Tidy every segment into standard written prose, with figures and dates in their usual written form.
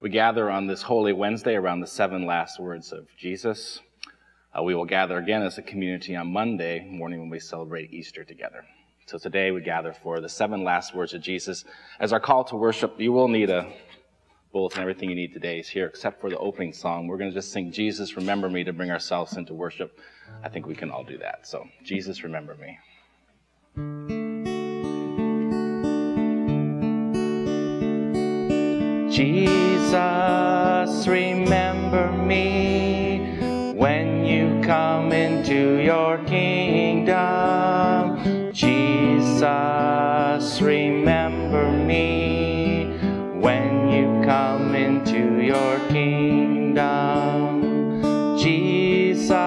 We gather on this Holy Wednesday around the 7 last words of Jesus. We will gather again as a community on Monday morning when we celebrate Easter together. So today we gather for the 7 last words of Jesus. As our call to worship, you will need a bulletin. Everything you need today is here except for the opening song. We're going to just sing Jesus, Remember Me to bring ourselves into worship. I think we can all do that. So Jesus, remember me. Jesus, remember me when you come into your kingdom. Jesus, remember me when you come into your kingdom. Jesus,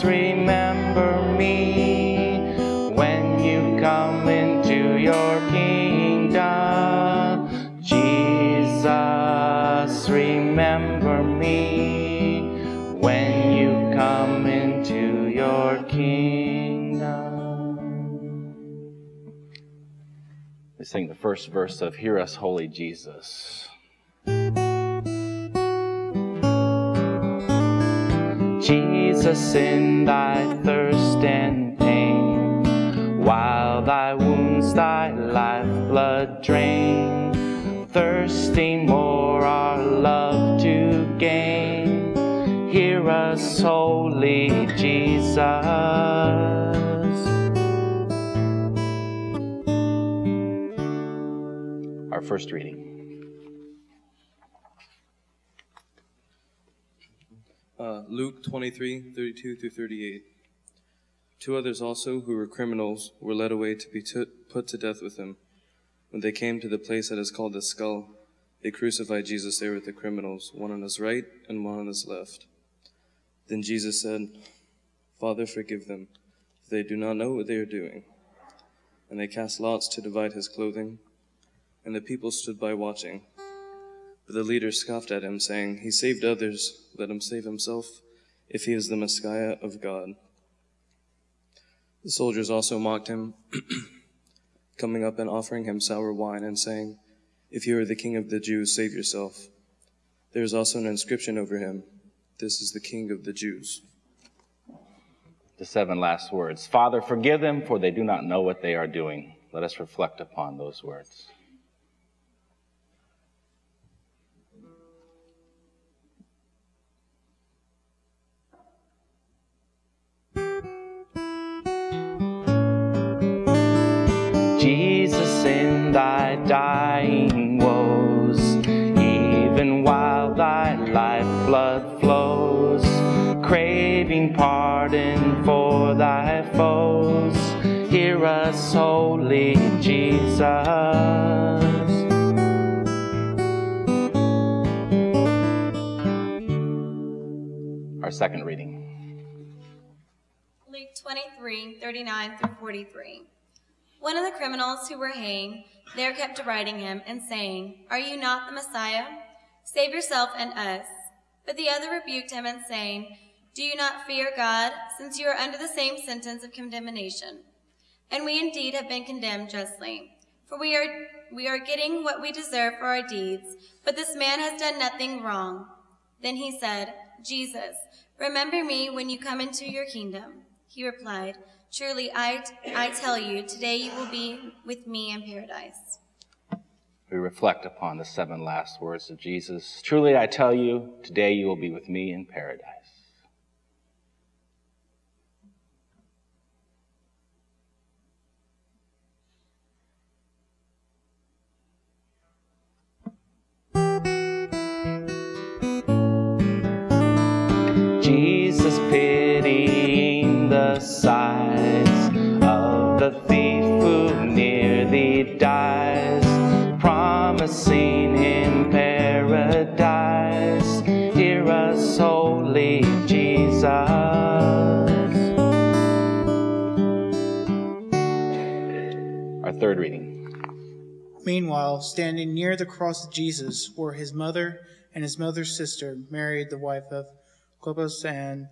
remember me when you come into your kingdom. Jesus, remember me when you come into your kingdom. We sing the first verse of Hear Us, Holy Jesus. Jesus, in thy thirst and pain, while thy wounds thy lifeblood drain, thirsting more our love to gain, hear us, holy Jesus. Our first reading. Luke 23:32-38. 2 others also, who were criminals, were led away to be put to death with him. When they came to the place that is called the Skull, they crucified Jesus there with the criminals, one on his right and one on his left. Then Jesus said, Father, forgive them, for they do not know what they are doing. And they cast lots to divide his clothing, and the people stood by watching. But the leaders scoffed at him, saying, He saved others, let him save himself, if he is the Messiah of God. The soldiers also mocked him, coming up and offering him sour wine, and saying, If you are the king of the Jews, save yourself. There is also an inscription over him, This is the King of the Jews. The 7 last words. Father, forgive them, for they do not know what they are doing. Let us reflect upon those words. Jesus, in thy dying woes, even while thy lifeblood flows, craving pardon for thy foes, hear us, holy Jesus. Our second reading. Luke 23:39-43. One of the criminals who were hanged there kept deriding him and saying, Are you not the Messiah? Save yourself and us. But the other rebuked him and saying, Do you not fear God, since you are under the same sentence of condemnation? And we indeed have been condemned justly, for we are getting what we deserve for our deeds, but this man has done nothing wrong. Then he said, Jesus, remember me when you come into your kingdom. He replied, Truly, I tell you, today you will be with me in paradise. We reflect upon the 7 last words of Jesus. Truly, I tell you, today you will be with me in paradise. Jesus, pitying the sighs of the thief who near thee dies, promising him paradise, hear us, holy Jesus. Our third reading. Meanwhile, standing near the cross of Jesus were his mother and his mother's sister, Mary, the wife of Clopas, and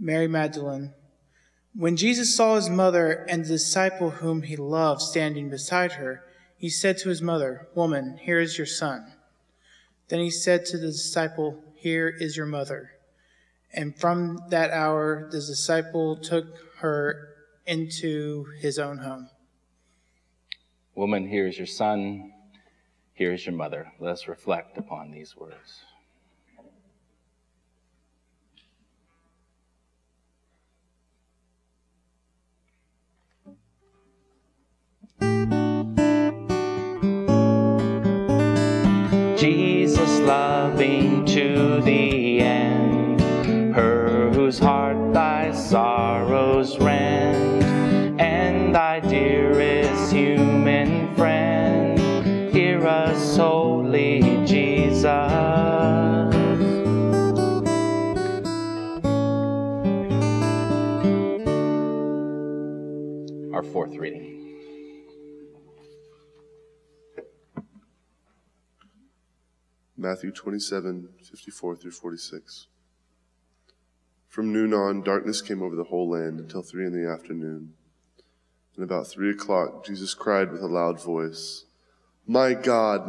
Mary Magdalene. When Jesus saw his mother and the disciple whom he loved standing beside her, He said to his mother, "Woman, here is your son." Then he said to the disciple, "Here is your mother." And from that hour, the disciple took her into his own home. Woman, here is your son. Here is your mother. Let us reflect upon these words. Jesus loving to the end, her whose heart thy sorrows rend, and thy dearest human friend, hear us, holy Jesus. Our fourth reading. Matthew 27:54 through 46. From noon on, darkness came over the whole land until 3 in the afternoon. And about 3 o'clock, Jesus cried with a loud voice, my God,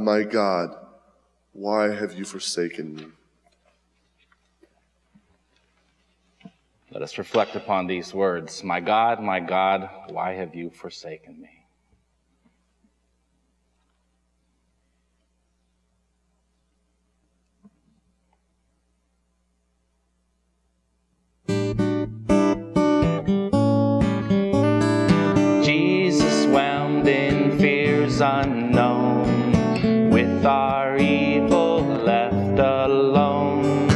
why have you forsaken me?" Let us reflect upon these words. My God, why have you forsaken me? Jesus, whelmed in fears unknown, with our evil left alone,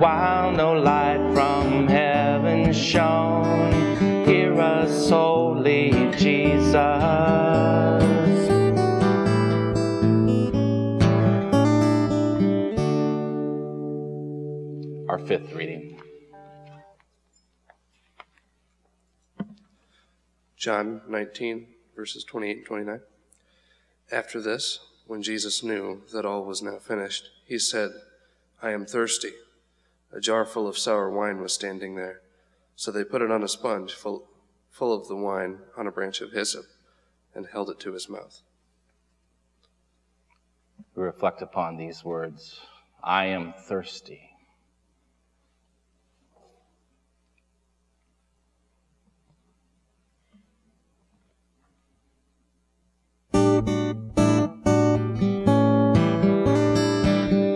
while no light from heaven shone, hear us, holy Jesus. Our fifth reading. John 19, verses 28 and 29. After this, when Jesus knew that all was now finished, he said, "I am thirsty." A jar full of sour wine was standing there. So they put it on a sponge full of the wine on a branch of hyssop and held it to his mouth. We reflect upon these words. I am thirsty.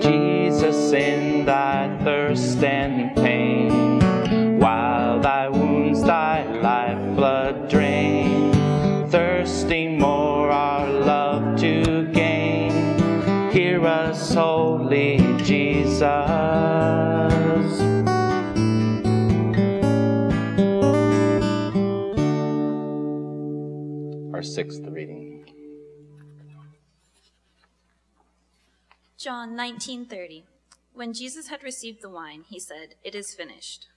Jesus, in thy thirst and pain, while thy wounds thy lifeblood drain, thirsting more our love to gain, hear us, holy Jesus. Our sixth reading. John 19:30. When Jesus had received the wine, he said, "It is finished."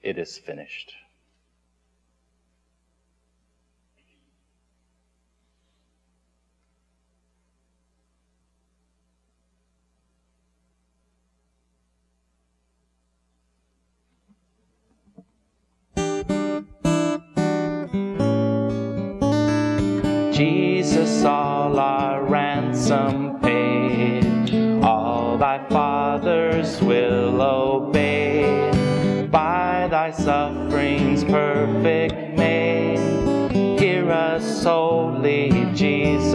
It is finished. Jesus, all our ransom paid, all thy Father's will obey, by thy sufferings perfect made, hear us, holy Jesus.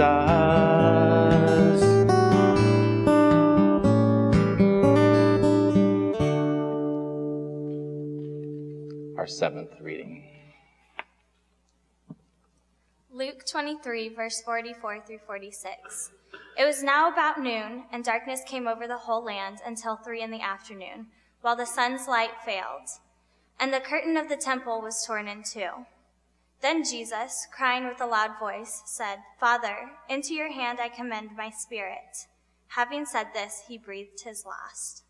Our seventh reading. Luke 23, verse 44 through 46. It was now about noon, and darkness came over the whole land until 3 in the afternoon, while the sun's light failed. And the curtain of the temple was torn in two. Then Jesus, crying with a loud voice, said, "Father, into your hand I commend my spirit." Having said this, he breathed his last.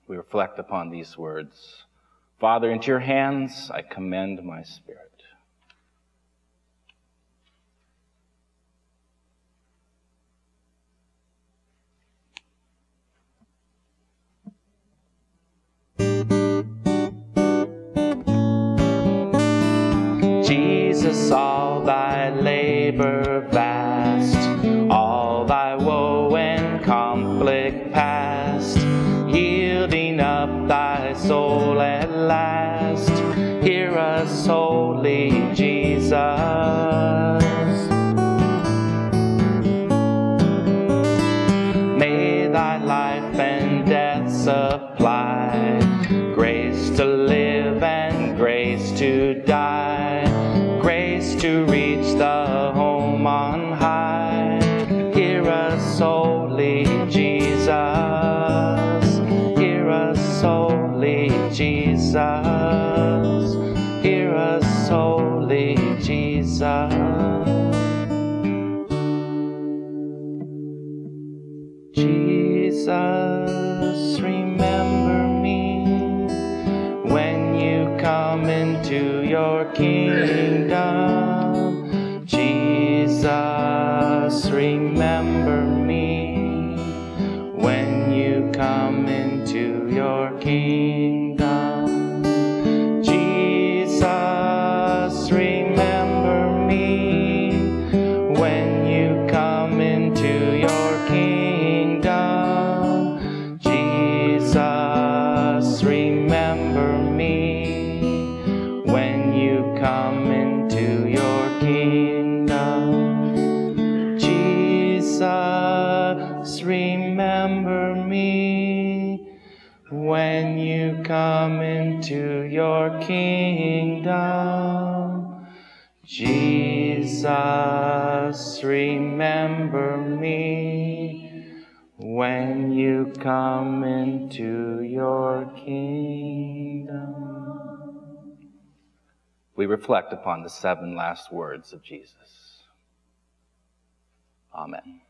We reflect upon these words. Father, into your hands I commend my spirit. Jesus, Jesus, all thy labor vast, all thy woe and conflict past, yielding up thy soul at last. Hear us, holy Jesus. May thy life and death supply grace to live and grace to die, grace to reach the home on high. Hear us, holy Jesus. Hear us, holy Jesus. Hear us, holy Jesus. Jesus, remember me when you come into your kingdom. Jesus, remember me when you come into your kingdom. Jesus, remember me when you come into your kingdom. Jesus, remember me when you come into your kingdom. Jesus, remember me when you come into your kingdom. Jesus, remember me when you come into your kingdom. We reflect upon the 7 last words of Jesus. Amen.